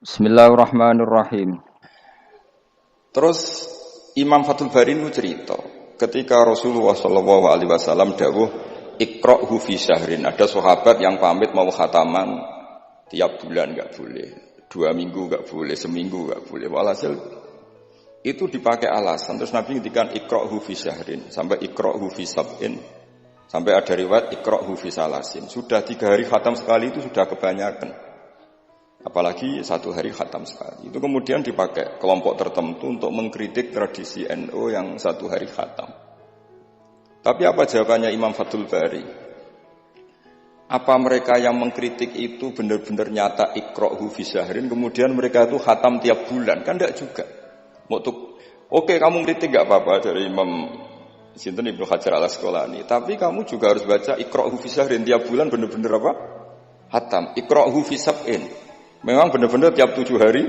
Bismillahirrahmanirrahim. Terus Imam Fathul Bari itu cerita, ketika Rasulullah Shallallahu Alaihi Wasallam dawuh ikra'hu fi syahrin, ada sahabat yang pamit mau khataman tiap bulan nggak boleh, 2 minggu nggak boleh, seminggu nggak boleh. Walhasil itu dipakai alasan. Terus Nabi ngendikan ikra'hu fi syahrin, sampai ikra'hu fi sab'in, sampai ada riwayat ikra'hu fi salasin. Sudah 3 hari khatam sekali itu sudah kebanyakan. Apalagi 1 hari khatam sekali. Itu kemudian dipakai kelompok tertentu untuk mengkritik tradisi NU yang 1 hari khatam. Tapi apa jawabannya Imam Fathul Bari? Apa mereka yang mengkritik itu benar-benar nyata ikra'hu fi syahrin, kemudian mereka itu khatam tiap bulan? Kan enggak juga. Oke, kamu kritik enggak apa-apa dari Imam Sinten Ibnu Hajar Al-Asqalani, tapi kamu juga harus baca ikra'hu fi syahrin tiap bulan benar-benar apa? Khatam. Ikra'hu fi sab'in. Memang benar-benar tiap 7 hari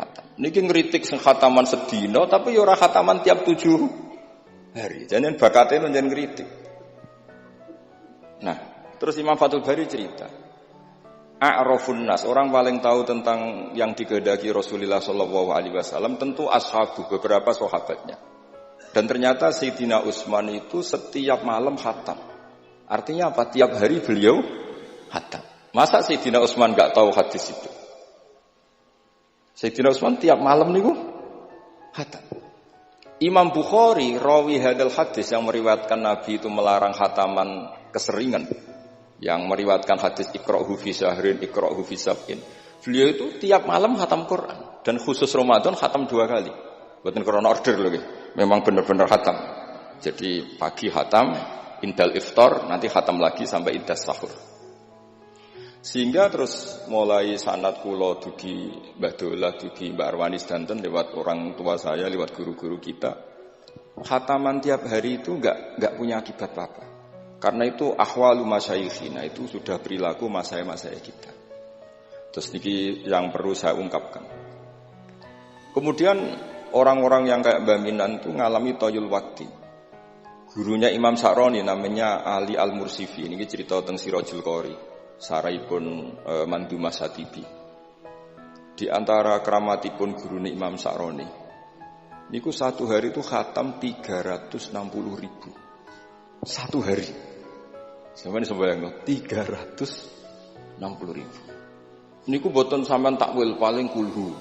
khatam. Niki ngritik sing khataman sedina tapi ya ora khataman tiap 7 hari. Jangan bakatnya njen ngritik. Nah, terus Imam Fathul Bari cerita. A'rafun nas, orang paling tahu tentang yang dikehendaki Rasulullah sallallahu alaihi wasallam tentu ashabu, beberapa sahabatnya. Dan ternyata Sayyidina Utsman itu setiap malam khatam. Artinya apa? Tiap hari beliau khatam. Masa Sayyidina Utsman enggak tahu hadis itu? Sayyidina Utsman tiap malam niku khatam. Imam Bukhari rawi hadal hadis yang meriwayatkan Nabi itu melarang khataman keseringan, yang meriwayatkan hadis ikra'hu fi syahrin, ikra'hu fi sab'in. Beliau itu tiap malam khatam Quran, dan khusus Ramadan khatam 2 kali. Bukan karena order lagi, memang benar-benar khatam. Jadi pagi khatam, indal iftar, nanti khatam lagi sampai indas sahur. Sehingga terus mulai sanad kula dugi Mbah Dolah, dugi Mbak Arwani sedanten lewat orang tua saya, lewat guru-guru kita. Khataman tiap hari itu enggak punya akibat apa-apa. Karena itu ahwalu masyayikhina, itu sudah perilaku masaya-masaya kita. Terus niki yang perlu saya ungkapkan. Kemudian orang-orang yang kayak Mbah Minan itu ngalami toyul wakti. Gurunya Imam Sa'roni namanya Ali Al-Mursifi, ini cerita tentang Sirajul Qori. Saraipun Mandumah Satibi. Di antara keramatipun guru Imam Sa'roni, niku 1 hari itu khatam 360.000. 1 hari. Sampeyan iso bayangno 360.000. Niku boten sampean takwil paling kulhu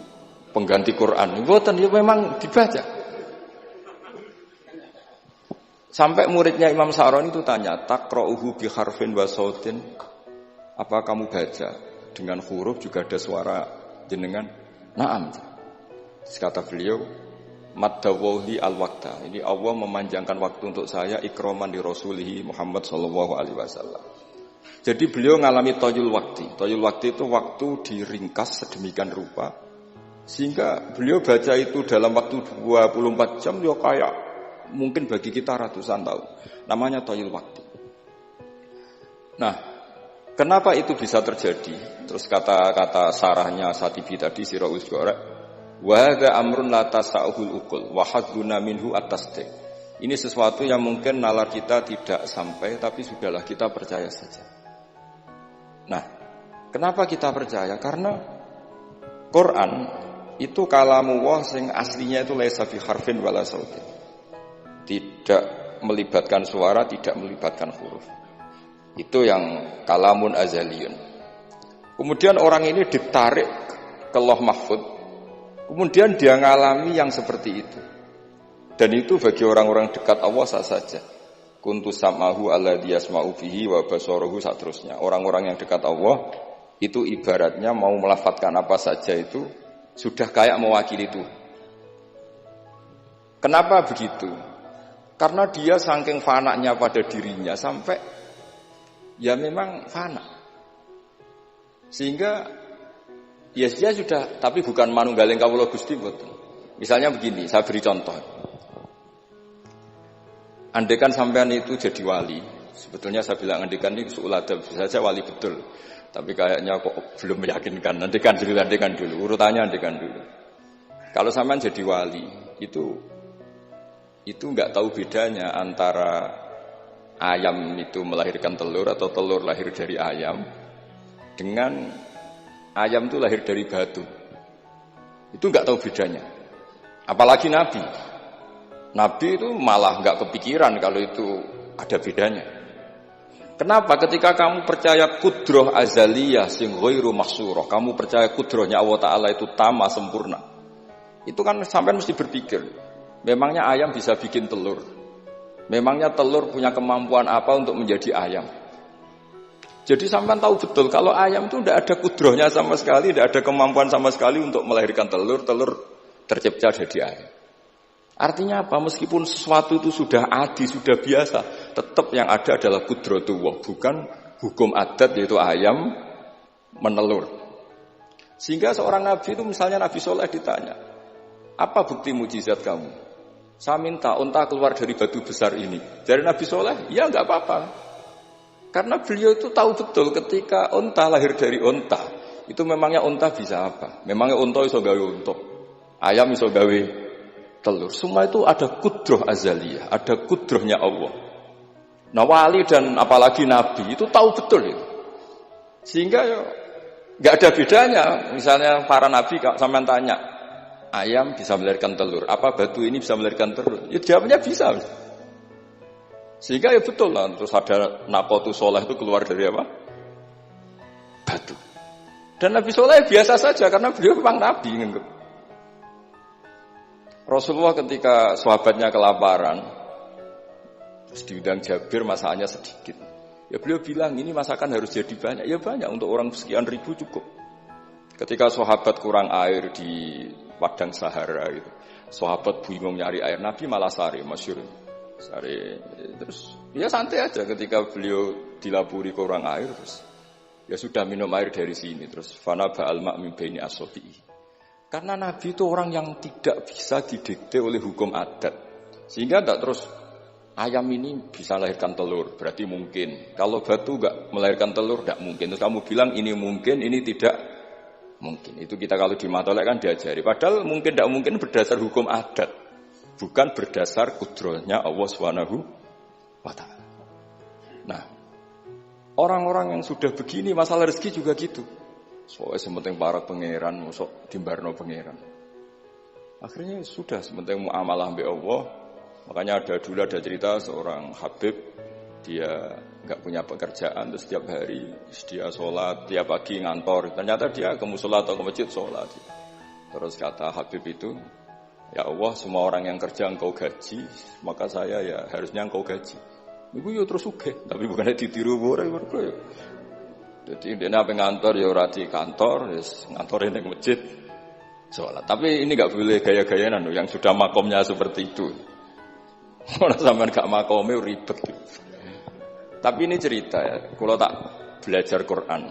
pengganti Quran. Boten, ya memang dibaca. Sampai muridnya Imam Sa'roni itu tanya, "Taqra'uhu bi harfin wa sautin?" Apa kamu baca dengan huruf juga ada suara jenengan? Naam. Kata beliau, maddawahi al-waqta. Ini Allah memanjangkan waktu untuk saya ikraman di Rasulihi Muhammad sallallahu alaihi wasallam. Jadi beliau ngalami toyul wakti. Toyul wakti itu waktu diringkas sedemikian rupa sehingga beliau baca itu dalam waktu 24 jam ya kayak mungkin bagi kita ratusan tahun. Namanya toyul wakti. Nah, kenapa itu bisa terjadi? Terus kata-kata sarahnya Satibi tadi Sirahul Juara, wa hadza amrun la tasa'uhul uqul wa hadduna minhu at-tasdiq. Ini sesuatu yang mungkin nalar kita tidak sampai, tapi sudahlah kita percaya saja. Nah, kenapa kita percaya? Karena Quran itu kalamullah sing aslinya itu laisa fi harfin wala sautin. Tidak melibatkan suara, tidak melibatkan huruf. Itu yang kalamun azaliyun. Kemudian orang ini ditarik ke Lauh Mahfud. Kemudian dia ngalami yang seperti itu. Dan itu bagi orang-orang dekat Allah sah saja. Kuntu sam'ahu alladhi yasma'u bihi wa basaruhu saterusnya. Orang-orang yang dekat Allah itu ibaratnya mau melafadzkan apa saja itu sudah kayak mewakili itu. Kenapa begitu? Karena dia saking fananya pada dirinya sampai ya memang fana. Sehingga ya dia sudah, tapi bukan manunggaling kawula Gusti boten. Misalnya begini, saya beri contoh. Andaikan sampean itu jadi wali, sebetulnya saya bilang andaikan ini su'uladab, bisa saja wali betul. Tapi kayaknya kok belum meyakinkan. Andaikan dulu, urutannya andaikan dulu. Kalau sampean jadi wali, itu enggak tahu bedanya antara ayam itu melahirkan telur atau telur lahir dari ayam dengan ayam itu lahir dari batu. Itu nggak tahu bedanya. Apalagi Nabi. Nabi itu malah nggak kepikiran kalau itu ada bedanya. Kenapa? Ketika kamu percaya kudroh azaliyah sing ghairu mahsurah, kamu percaya kudrohnya Allah Ta'ala itu tama sempurna, itu kan sampai mesti berpikir, memangnya ayam bisa bikin telur? Memangnya telur punya kemampuan apa untuk menjadi ayam? Jadi sampai tahu betul kalau ayam itu tidak ada kudrohnya sama sekali, tidak ada kemampuan sama sekali untuk melahirkan telur, telur tercipta jadi ayam. Artinya apa? Meskipun sesuatu itu sudah adi, sudah biasa, tetap yang ada adalah kudratullah, bukan hukum adat yaitu ayam menelur. Sehingga seorang nabi itu misalnya Nabi Soleh ditanya, apa bukti mujizat kamu? Saya minta unta keluar dari batu besar ini. Dari Nabi Soleh, ya enggak apa-apa. Karena beliau itu tahu betul ketika unta lahir dari unta, itu memangnya unta bisa apa? Memangnya unta iso gawe unta, ayam iso gawe telur. Semua itu ada kudroh azaliyah, ada kudrohnya Allah. Nah wali dan apalagi nabi itu tahu betul itu. Sehingga ya nggak ada bedanya. Misalnya para nabi sampean tanya, ayam bisa melahirkan telur, apa batu ini bisa melahirkan telur? Ya jawabnya bisa. Sehingga ya betul lah. Terus ada Nakotu Soleh itu keluar dari apa? Batu. Dan Nabi Soleh biasa saja karena beliau memang nabi. Rasulullah ketika sahabatnya kelaparan, terus diundang Jabir, masakannya sedikit. Ya beliau bilang, ini masakan harus jadi banyak. Ya banyak, untuk orang sekian ribu cukup. Ketika sahabat kurang air di padang Sahara, gitu, sahabat bingung nyari air, Nabi malah sari, masyhur. Sari, terus ya santai aja ketika beliau dilaburi kurang air, terus ya sudah minum air dari sini, terus fana ba'al ma' min baini asofi'i. Karena Nabi itu orang yang tidak bisa didikte oleh hukum adat. Sehingga tidak terus, ayam ini bisa melahirkan telur, berarti mungkin. Kalau batu enggak melahirkan telur, tidak mungkin. Terus kamu bilang ini mungkin, ini tidak mungkin. Itu kita kalau di matolek kan diajari. Padahal mungkin tidak mungkin berdasar hukum adat. Bukan berdasar kudrohnya Allah Subhanahu wa ta'ala. Nah, orang-orang yang sudah begini, masalah rezeki juga gitu. Soalnya sementing para pangeran, masuk timbarno pangeran. Akhirnya sudah sementing muamalah mbek Allah. Makanya ada cerita seorang Habib, dia enggak punya pekerjaan, terus setiap hari dia sholat, tiap pagi ngantor. Ternyata dia ke musola atau ke masjid sholat. Terus kata Habib itu, ya Allah, semua orang yang kerja engkau gaji, maka saya ya harusnya engkau gaji. Iku yo terus sugih, tapi bukannya ditiru ora ya. Jadi dia apa ngantor ya ora di kantor, ngantore ning masjid sholat. Tapi ini enggak boleh gaya-gayaan yang sudah makomnya seperti itu. Ora sampean gak makome ribet. Tapi ini cerita ya, kalau tak belajar Quran.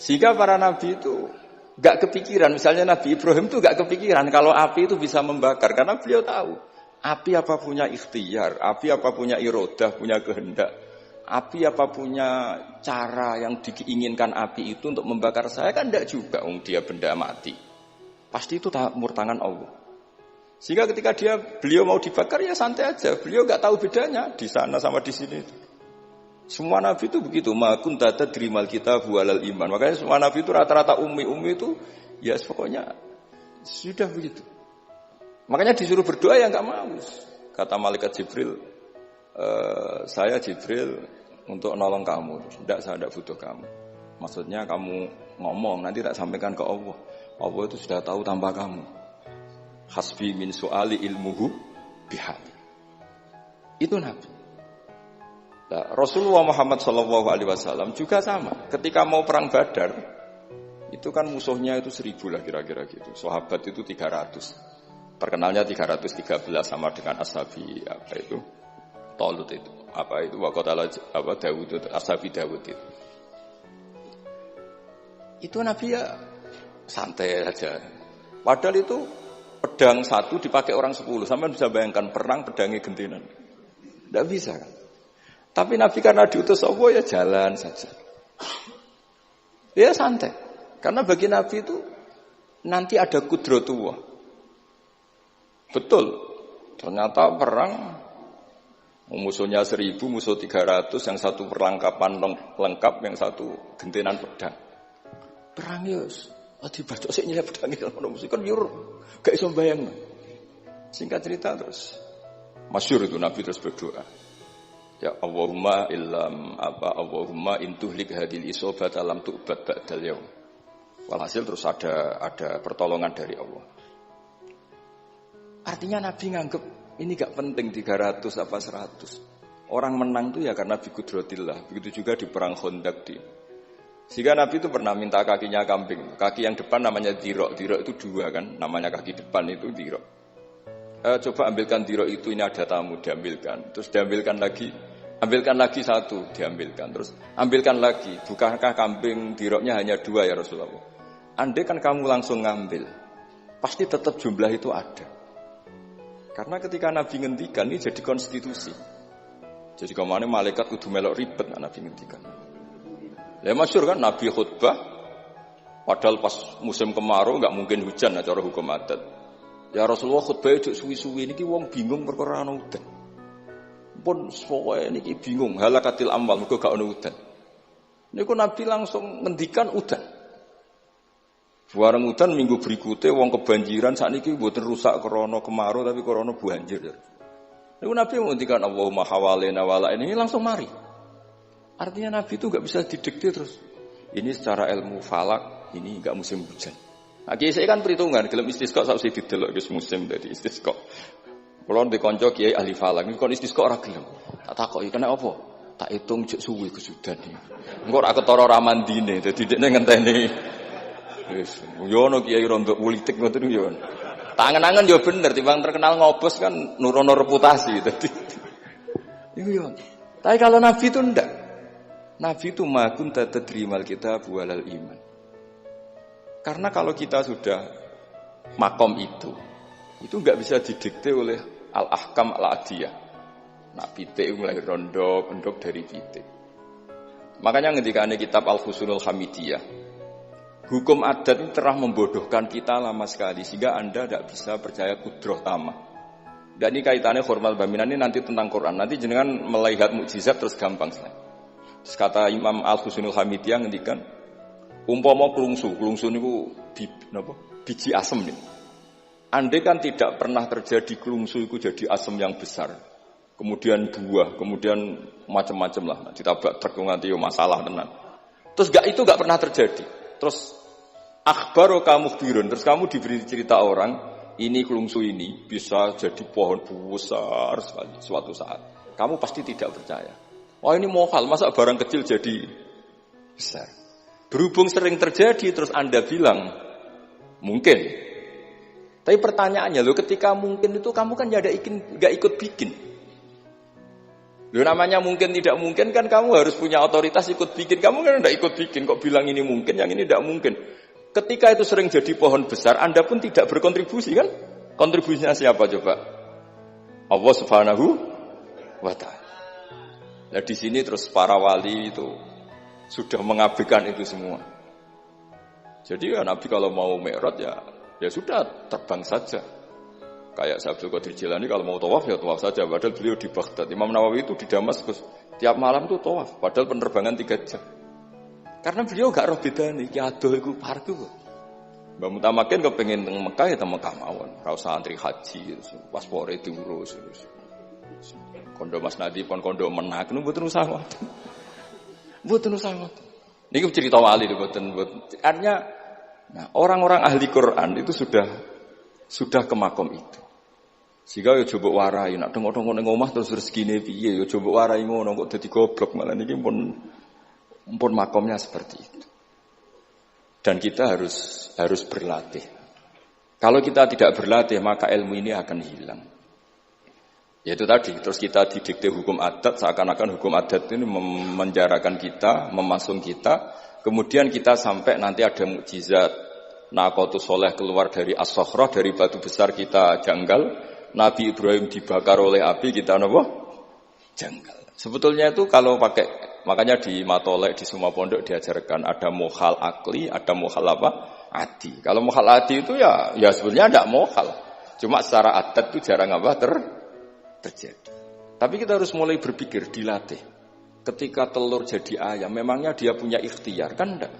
Sehingga para nabi itu enggak kepikiran, misalnya Nabi Ibrahim itu enggak kepikiran kalau api itu bisa membakar karena beliau tahu api apa punya ikhtiar, api apa punya irodah, punya kehendak. Api apa punya cara yang diinginkan api itu untuk membakar saya kan tidak juga, dia benda mati. Pasti itu murtangan Allah. Sehingga ketika beliau mau dibakar ya santai aja. Beliau nggak tahu bedanya di sana sama di sini. Semua nabi itu begitu. Ma kunta tadrimal kitab walal iman. Makanya semua nabi itu rata-rata ummi itu ya pokoknya sudah begitu. Makanya disuruh berdoa ya nggak mau. Kata malaikat Jibril, saya Jibril untuk nolong kamu. Tidak, saya tidak butuh kamu. Maksudnya kamu ngomong, nanti tak sampaikan ke Allah. Allah itu sudah tahu tanpa kamu. Hasbi min su'ali ilmuhu bihali. Itu Nabi. Nah, Rasulullah Muhammad SAW juga sama. Ketika mau perang Badar, itu kan musuhnya itu 1000 lah kira-kira gitu. Sahabat itu 300. Terkenalnya 313 sama dengan ashabi apa itu? Talut itu. Apa itu? Waqatala apa Dawud itu, ashabi Dawud itu. Itu Nabi ya santai aja. Padahal itu pedang satu dipakai orang 10. Sampai bisa bayangkan perang pedangnya gentenan. Tidak bisa kan? Tapi Nabi karena diutus Allah ya jalan saja. Ya santai. Karena bagi Nabi itu nanti ada kudratullah. Betul. Ternyata perang musuhnya 1000, musuh 300, yang satu perlengkapan lengkap, yang satu gentenan pedang. Perang yus. Dibaca sik nyelip pedangi ono musik kan yo gak iso bayangno. Singkat cerita terus masyhur itu Nabi terus berdoa. Ya Allahumma intuhlik hadil isobat alam tu'bad ba'dal yaum. Walhasil terus ada pertolongan dari Allah. Artinya Nabi nganggep ini gak penting 300 apa 100. Orang menang itu ya karena biqudrotillah. Begitu juga di perang Khandaq sehingga Nabi itu pernah minta kakinya kambing. Kaki yang depan namanya dirok. Dirok itu 2 kan, namanya kaki depan itu dirok. Coba ambilkan dirok itu, ini ada tamu, diambilkan. Terus diambilkan lagi, ambilkan lagi 1, diambilkan. Terus ambilkan lagi, bukankah kambing diroknya hanya 2 ya Rasulullah? Andai kan kamu langsung ngambil, pasti tetap jumlah itu ada. Karena ketika Nabi ngendikan ini jadi konstitusi. Jadi kemana malaikat kudu melok ribet Nabi ngendikan. Ya masyhur kan Nabi khutbah, padahal pas musim kemarau nggak mungkin hujan cara hukum adat. Ya Rasulullah khutbah itu suwi-suwi niki wong bingung perkara ana udan. Pun soe niki bingung halakatil amwal mergo gak ana udan. Niku Nabi langsung ngendikan udan. Bareng udan minggu berikutnya wong kebanjiran sakniki mboten rusak krana kemarau tapi krana banjir. Niku Nabi ngendikan Allahumma hawalena wala ini langsung mari. Artinya Nabi itu gak bisa didikte terus. Ini secara ilmu falak, ini gak musim hujan. Nah, kiai kan perhitungan, gelem istisqa sak sing didelok wis musim dadi istisqa. Kulo ndek kanca kiai ahli falak, niku kon istisqa ora gelem. Tak takoki kena apa? Tak hitung jek suwi kesudan iki. Engko ora ketara ramandine, dadi dekne ngenteni. Wis, yo ono kiai rondo politik ngoten yo. Tangan-tangan yo bener, timbang terkenal ngobos kan nurono reputasi dadi. Iku yo. Tapi kalau Nabi itu ndak. Nabi itu ma kunta tadrimal kitab walal iman. Karena kalau kita sudah makom itu enggak bisa didikte oleh al-ahkam al-adiyah. Nah, pitik mulai rondo, pendok dari pitik. Makanya ketika ada kitab Al-Fusunul Hamidiyah, hukum adat ini telah membodohkan kita lama sekali sehingga Anda tidak bisa percaya kudroh tamah. Dan ini kaitannya hormat baminan ini nanti tentang Quran. Nanti jenengan melihat mukjizat terus gampang sekali. Terus kata Imam Al-Husunul Hamidiyah ngendikan umpama klungsu niku biji asem nih. Andai kan tidak pernah terjadi klungsu itu jadi asem yang besar. Kemudian buah, kemudian macam-macam lah. Ditabak truk nganti yo masalah tenan. Terus itu gak pernah terjadi. Terus akhbaru kamu birun, terus kamu diberi cerita orang, ini klungsu ini bisa jadi pohon besar sekali suatu saat. Kamu pasti tidak percaya. Wah ini mohal, masa barang kecil jadi besar. Berhubung sering terjadi, terus Anda bilang, mungkin. Tapi pertanyaannya, ketika mungkin itu kamu kan gak ikut bikin. Namanya mungkin tidak mungkin kan kamu harus punya otoritas ikut bikin. Kamu kan gak ikut bikin, kok bilang ini mungkin, yang ini tidak mungkin. Ketika itu sering jadi pohon besar, Anda pun tidak berkontribusi kan? Kontribusinya siapa coba? Allah Subhanahu wa Ta'ala. Nah di sini terus para wali itu sudah mengabaikan itu semua. Jadi ya Nabi kalau mau mi'raj ya sudah terbang saja. Kayak Abdul Qadir Jilani kalau mau tawaf ya tawaf saja. Padahal beliau di Baghdad. Imam Nawawi itu di Damaskus. Tiap malam itu tawaf. Padahal penerbangan 3 jam. Karena beliau gak roh bedane. Ki adoh iku parku kok. Mbak Mutamakin kepengen teng Mekah ya teng Mekah mawon. Ra usah antri haji paspore diurus. Kondo Mas Nadi pon kondo menak nu mboten usah ngoten. Mboten usah ngoten. Niki cerita wali mboten. Artinya orang-orang ahli Quran itu sudah ke makom itu. Sehingga yo coba warai nak tengok-tengok ning omah terus rezekine piye yo coba warai ngono kok dadi goblok malah niki pun makomnya seperti itu. Dan kita harus berlatih. Kalau kita tidak berlatih maka ilmu ini akan hilang. Yaitu tadi, terus kita didikte hukum adat, seakan-akan hukum adat ini memenjarakan kita, memasung kita, kemudian kita sampai nanti ada mukjizat, Naqatus Soleh keluar dari As-Sokhrah, dari batu besar kita janggal, Nabi Ibrahim dibakar oleh api, kita apa? Janggal. Sebetulnya itu kalau pakai, makanya di Matolek, di semua pondok diajarkan, ada mohal akli, ada mohal apa? Adi. Kalau mohal adi itu ya sebetulnya tidak mohal. Cuma secara adat itu jarang apa terjadi. Tapi kita harus mulai berpikir, dilatih. Ketika telur jadi ayam, memangnya dia punya ikhtiar? Kan enggak.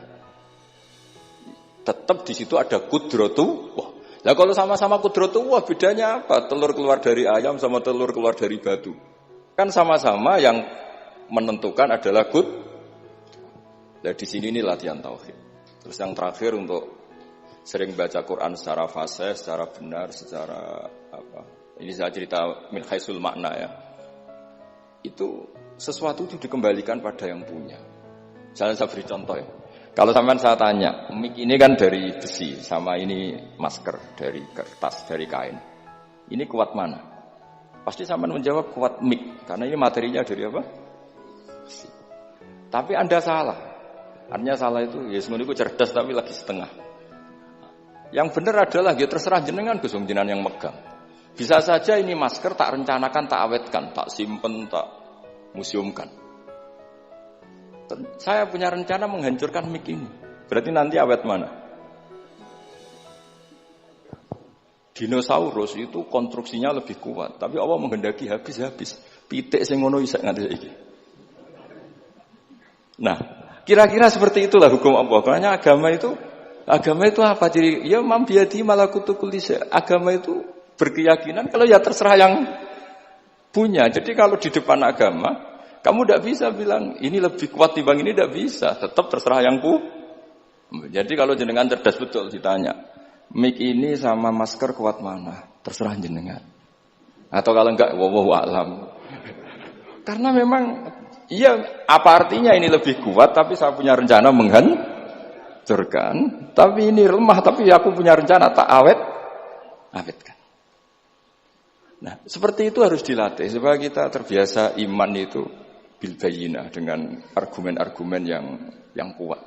Tetap di situ ada kudratullah. Lah kalau sama-sama kudratullah bedanya apa? Telur keluar dari ayam sama telur keluar dari batu. Kan sama-sama yang menentukan adalah Nah di sini ini latihan tauhid. Terus yang terakhir untuk sering baca Quran secara fasih, secara benar, secara apa? Ini saya cerita min haisul makna ya. Itu sesuatu itu dikembalikan pada yang punya. Misalnya saya beri contoh ya. Kalau sampean saya tanya, mic ini kan dari besi, sama ini masker dari kertas, dari kain. Ini kuat mana? Pasti sampean menjawab kuat mic, karena ini materinya dari apa? Besi. Tapi Anda salah. Artinya salah itu, ya semuanya itu cerdas tapi lagi setengah. Yang benar adalah, ya terserah jenengan, Gus jenengan yang megang. Bisa saja ini masker tak rencanakan, tak awetkan, tak simpen, tak museumkan. Saya punya rencana menghancurkan mic ini. Berarti nanti awet mana? Dinosaurus itu konstruksinya lebih kuat, tapi Allah menghendaki habis-habis. Pitik sing ngono isak nganti saiki. Nah, kira-kira seperti itulah hukum Allah. Karena agama itu apa? Jadi ya mam biadi malakutu kulli syai'. Agama itu berkeyakinan kalau ya terserah yang punya. Jadi kalau di depan agama, kamu tidak bisa bilang ini lebih kuat timbang ini, tidak bisa. Tetap terserah yang Jadi kalau jenengan cerdas betul ditanya, mic ini sama masker kuat mana? Terserah jenengan. Atau kalau enggak, wallahu a'lam. Karena memang, iya apa artinya ini lebih kuat, tapi saya punya rencana menghancurkan. Tapi ini lemah, tapi aku punya rencana tak awetkan. Nah, seperti itu harus dilatih supaya kita terbiasa iman itu bil bayyinah dengan argumen-argumen yang kuat.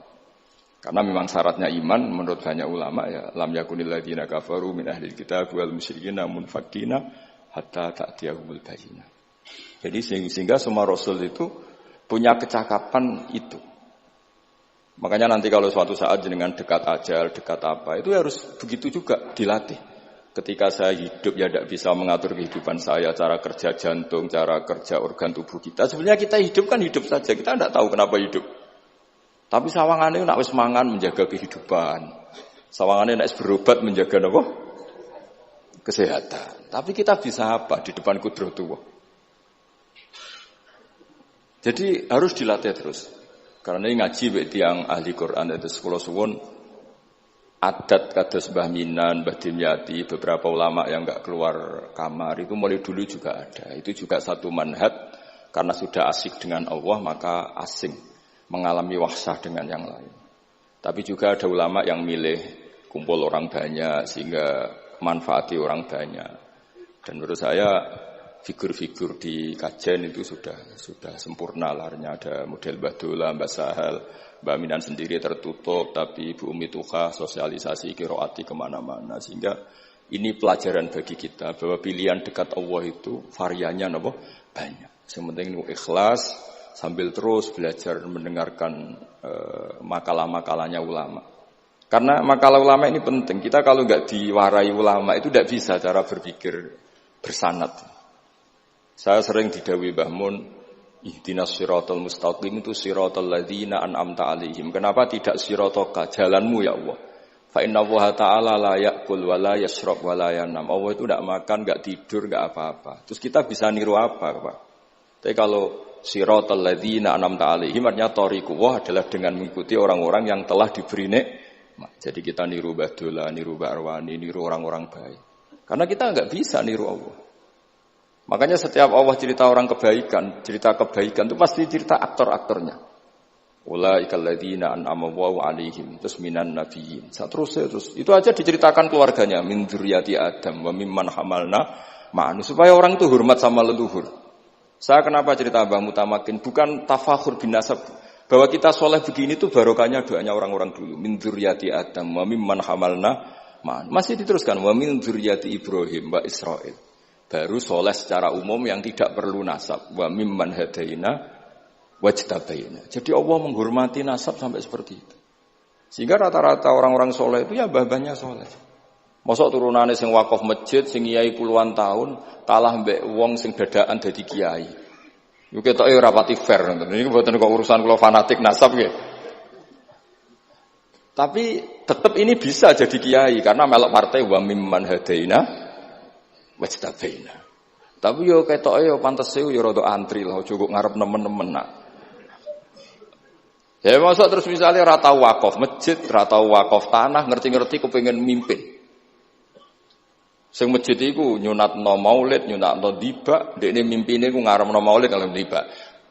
Karena memang syaratnya iman menurut banyak ulama ya lam yakunil ladzina kafaru min ahlil kitab wal musyrikin munfakina hatta ta'tiyahumul bayyinah. Jadi sehingga semua rasul itu punya kecakapan itu. Makanya nanti kalau suatu saat jenengan dekat ajal, dekat apa, itu harus begitu juga dilatih. Ketika saya hidup ya tidak bisa mengatur kehidupan saya, cara kerja jantung, cara kerja organ tubuh kita. Sebenarnya kita hidup kan hidup saja, kita tidak tahu kenapa hidup. Tapi sawangannya nak wis mangan menjaga kehidupan. Sawangannya nak wis berobat menjaga apa? Kesehatan. Tapi kita bisa apa di depan kudratullah? Jadi harus dilatih terus. Karena ini ngaji bagi yang ahli Quran itu 10 suwun. Adat kados Mbah Minan, Mbah Dimyati, beberapa ulama yang enggak keluar kamar itu mulai dulu juga ada. Itu juga satu manhaj karena sudah asik dengan Allah maka asing mengalami wahsah dengan yang lain. Tapi juga ada ulama yang milih kumpul orang banyak sehingga manfaati orang banyak. Dan menurut saya figur-figur di kajian itu sudah sempurna larnya. Ada model Mbah Dola, Mbah Sahal, Mbak Minan sendiri tertutup, tapi Ibu Umi Tuha sosialisasi qiraati kemana-mana. Sehingga ini pelajaran bagi kita bahwa pilihan dekat Allah itu variannya banyak. Yang penting ikhlas sambil terus belajar mendengarkan makalah-makalahnya ulama. Karena makalah ulama ini penting. Kita kalau nggak diwarai ulama itu tidak bisa cara berpikir bersanad. Saya sering didhawuhi Mbah Mun, ihdinas siratal mustaqim itu siratal ladzina an'amta 'alaihim. Kenapa tidak sirataka, jalanmu ya Allah? Fa inna Allah ta'ala la ya'kul wa la yashrab wa la yanam. Allah itu enggak makan, enggak tidur, enggak apa-apa. Terus kita bisa niru apa, Pak? Tapi kalau siratal ladzina an'amta 'alaihim artinya thariqullah adalah dengan mengikuti orang-orang yang telah diberi nikmat. Jadi kita niru Mbah Dola, niru Mbah Arwani, niru orang-orang baik. Karena kita enggak bisa niru Allah. Makanya setiap Allah cerita orang kebaikan, cerita kebaikan itu pasti cerita aktor-aktornya. Ulaikal ladzina an'ama Allahu 'alaihim terus minan nabiyyin. Terus itu aja diceritakan keluarganya min dzurriyyati Adam wa mimman hamalna ma'an supaya orang itu hormat sama leluhur. Saya kenapa cerita Mbah Mutamakin bukan tafakhur bin nasab bahwa kita soleh begini tuh barokahnya doanya orang-orang dulu min dzurriyyati Adam wa mimman hamalna ma'an. Masih diteruskan wa min dzurriyyati Ibrahim wa Israil. Baru soleh secara umum yang tidak perlu nasab. Wa mimman hadaina wajtabaina. Jadi Allah menghormati nasab sampai seperti itu. Sehingga rata-rata orang-orang soleh itu ya mbah-mbahnya soleh. Mosok turunane sing wakaf masjid, sing kiai puluhan tahun, kalah mbek wong sing dadakan dadi kiai. Yo ketoke ora pati fair ngoten. Niki mboten kok urusan kula fanatik nasab nggih. Tapi tetap ini bisa jadi kiai karena melok partai wa mimman hadaina wajtabaina. Tapi yo ketoke yo pantes yo rada antri lah, aja kok ngarep nemen-nemen nak. Ya masa terus misalnya rata wakaf masjid, rata wakaf tanah, ngerti-ngerti kepengin mimpin. Sing masjid iku nyunatno maulid, nyunatno dibak, dekne mimpine ku ngaramno maulid kalau dibak.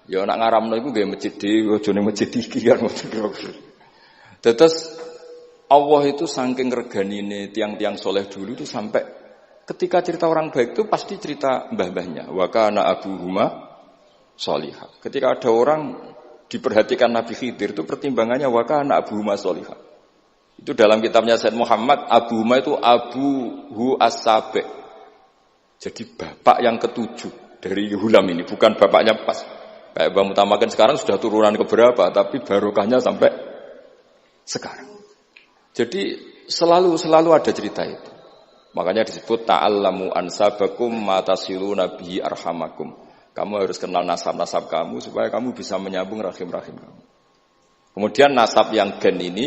Ya nak ngaramno iku nggih masjid dhewe, aja ning masjid iki kan ngoten. Terus Allah itu saking reganine tiang-tiang soleh dulu itu sampai ketika cerita orang baik itu pasti cerita mbah-mbahnya. Wa kana abuhuma sholihah. Ketika ada orang diperhatikan Nabi Khidir itu pertimbangannya wa kana abuhuma sholihah. Itu dalam kitabnya Said Muhammad, abuhuma itu abuhu as-sabi. Jadi bapak yang ketujuh dari Hulam ini, bukan bapaknya pas. Kayak Mbah Mutamakan sekarang sudah turunan ke berapa, tapi barokahnya sampai sekarang. Jadi selalu ada cerita itu. Makanya disebut ta'allamu ansabakum matasiluna bihi arhamakum. Kamu harus kenal nasab-nasab kamu supaya kamu bisa menyambung rahim-rahim kamu. Kemudian nasab yang gen ini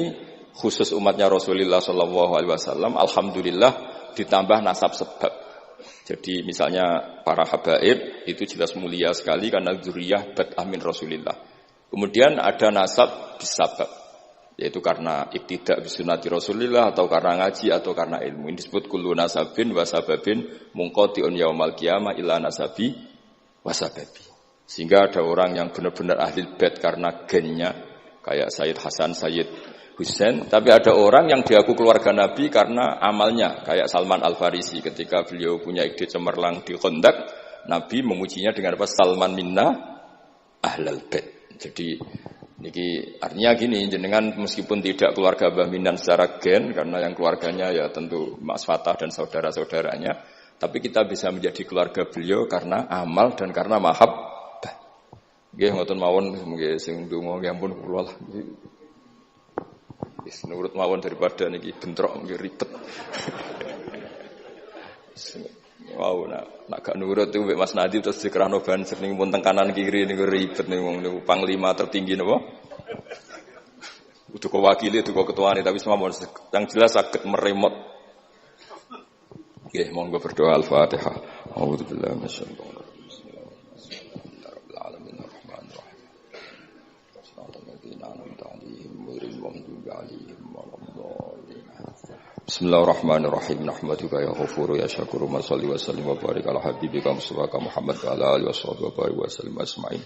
khusus umatnya Rasulullah SAW, alhamdulillah ditambah nasab sebab. Jadi misalnya para habaib itu jelas mulia sekali karena dzurriyyah bad amin Rasulullah. Kemudian ada nasab bisabab, yaitu karena iktidak bisunati Rasulullah atau karena ngaji atau karena ilmu. Ini disebut kullu nasabin wasababin munqati'un yaumal qiyamah ila nasabi wasababi. Sehingga ada orang yang benar-benar ahli bait karena gennya kayak Sayyid Hasan, Sayyid Husain, tapi ada orang yang diaku keluarga Nabi karena amalnya kayak Salman Al-Farisi ketika beliau punya ide cemerlang di Khandaq, Nabi memujinya dengan apa? Salman minna ahlal bait. Jadi niki artinya gini, jenengan meskipun tidak keluarga Mbah Minan secara gen karena yang keluarganya ya tentu Mas Fatah dan saudara-saudaranya, tapi kita bisa menjadi keluarga beliau karena amal dan karena mahabbah. Nggih ngoten mawon nggih sing ndonga nggih ampun kula lah. Wis nurut mawon daripada niki bentrok nggih ribet. Wow, nak gak nurut itu Mas Nadif terus dikerano banser ning pun teng kanan kiri niku ribet niku panglima tertinggi napa? Kudu wakili itu ketuane tapi semua yang jelas saged meremot. Nggih, monggo berdoa Al-Fatihah. A'udzubillahi minasyaitonir rajim. Bismillahirrahmanirrahim. Ar-Rahmanir-Rahim. Shiratal ladzina an'amta 'alaihim ghairil maghdubi 'alaihim waladdallin. Bismillahirrahmanirrahim. Nahmaduka ya Ghafur ya Syakur. Shalli wa sallim wa barik ala habibika Mustafa Muhammad wa ala alihi washabihi wa barik wa sallim asma'in.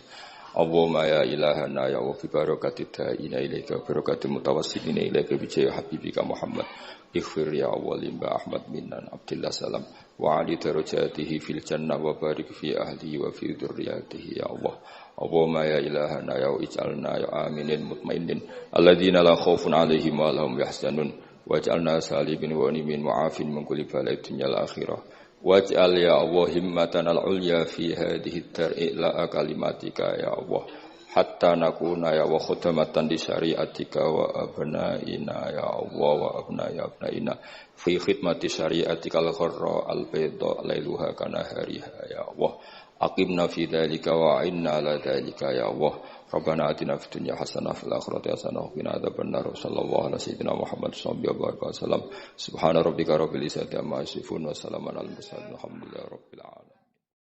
Allahumma ya ilahana ya wa fi barakati ta'ina ilaika barakati mutawassilina ilaika bi jahi habibika Muhammad. Ighfir ya awwalim ba Ahmad minnan Abdillah salam wa ali darajatihi fil jannah wa barik fi ahlihi wa fi dzurriyyatihi ya Allah. Allahumma ya ilahana ya ij'alna ya aminin mutmainin alladzina la khaufun 'alaihim wa lahum yahzanun waj'alna salimin wa nimin mu'afin min kulli bala'in dunya al akhirah. Waj'al ya Allah himmatan al-ulya fi hadhihi at-tar'i'la kalimatika ya Allah hatta nakuna ya wa khudamatan di syariatika wa abnaina ya Allah wa abnaina fi khidmati syariatika al-gharra al-bayda lailuha kana hariha ya Allah aqimna fi dzalika wa inna ala dzalika ya Allah Rabbana atina fid dunya hasanah fil akhirati hasanah wa qina adzabannar sallallahu alaihi sayyidina Muhammad sallallahu alaihi wasallam subhana rabbika rabbil izzati amma yasifun wa salamun alal mursalin alhamdulillahi rabbil alamin.